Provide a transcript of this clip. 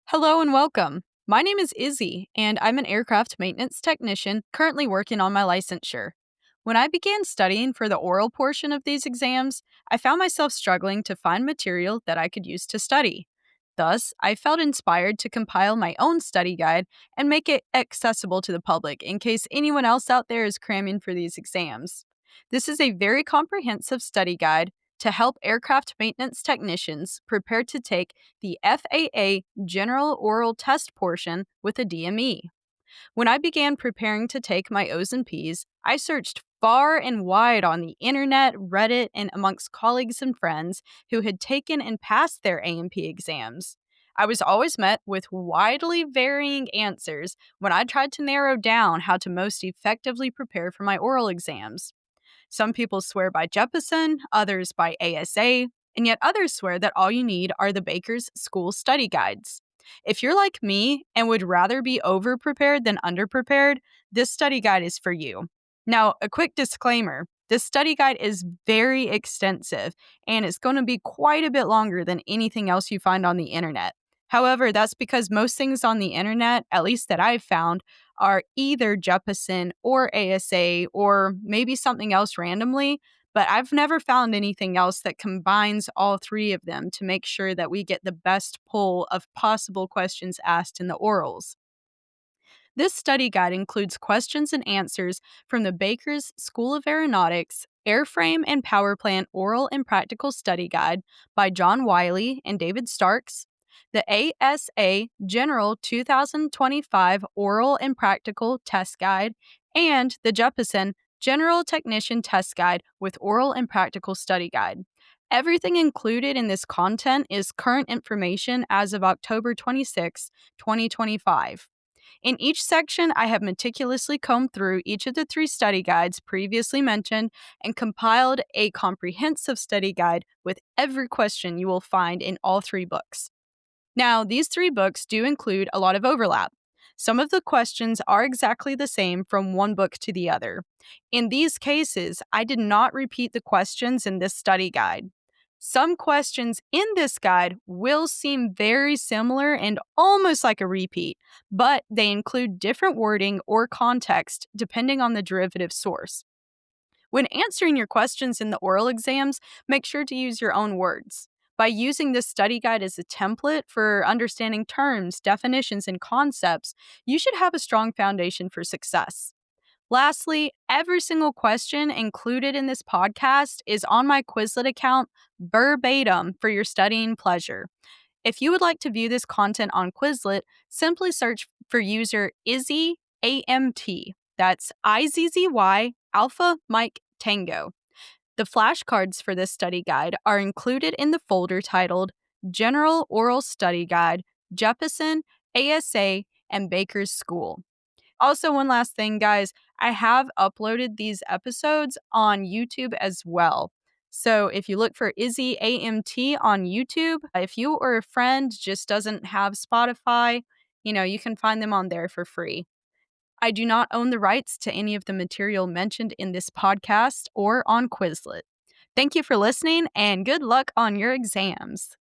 Hello and welcome. My name is Izzy, and I'm an aircraft maintenance technician currently working on my licensure. When I began studying for the oral portion of these exams, I found myself struggling to find material that I could use to study. Thus, I felt inspired to compile my own study guide and make it accessible to the public in case anyone else out there is cramming for these exams. This is a very comprehensive study guide to help aircraft maintenance technicians prepare to take the FAA General Oral Test portion with a DME. When I began preparing to take my O's and P's, I searched far and wide on the internet, Reddit, and amongst colleagues and friends who had taken and passed their A&P exams. I was always met with widely varying answers when I tried to narrow down how to most effectively prepare for my oral exams. Some people swear by Jeppesen, others by ASA, and yet others swear that all you need are the Baker's School study guides. If you're like me and would rather be over prepared than underprepared, this study guide is for you. Now, a quick disclaimer: this study guide is very extensive and it's going to be quite a bit longer than anything else you find on the internet. However, that's because most things on the internet, at least that I've found, are either Jeppesen or ASA or maybe something else randomly, but I've never found anything else that combines all three of them to make sure that we get the best pool of possible questions asked in the orals. This study guide includes questions and answers from the Baker's School of Aeronautics Airframe and Power Plant Oral and Practical Study Guide by John Wiley and David Starks, the ASA General 2025 Oral and Practical Test Guide, and the Jeppesen General Technician Test Guide with Oral and Practical Study Guide. Everything included in this content is current information as of October 26, 2025. In each section, I have meticulously combed through each of the three study guides previously mentioned and compiled a comprehensive study guide with every question you will find in all three books. Now, these three books do include a lot of overlap. Some of the questions are exactly the same from one book to the other. In these cases, I did not repeat the questions in this study guide. Some questions in this guide will seem very similar and almost like a repeat, but they include different wording or context depending on the derivative source. When answering your questions in the oral exams, make sure to use your own words. By using this study guide as a template for understanding terms, definitions, and concepts, you should have a strong foundation for success. Lastly, every single question included in this podcast is on my Quizlet account verbatim for your studying pleasure. If you would like to view this content on Quizlet, simply search for user Izzy AMT. That's IZZY Alpha Mike Tango. The flashcards for this study guide are included in the folder titled General Oral Study Guide, Jeppesen, ASA, and Baker's School. Also, one last thing, guys, I have uploaded these episodes on YouTube as well. So if you look for Izzy AMT on YouTube, if you or a friend just doesn't have Spotify, you can find them on there for free. I do not own the rights to any of the material mentioned in this podcast or on Quizlet. Thank you for listening and good luck on your exams.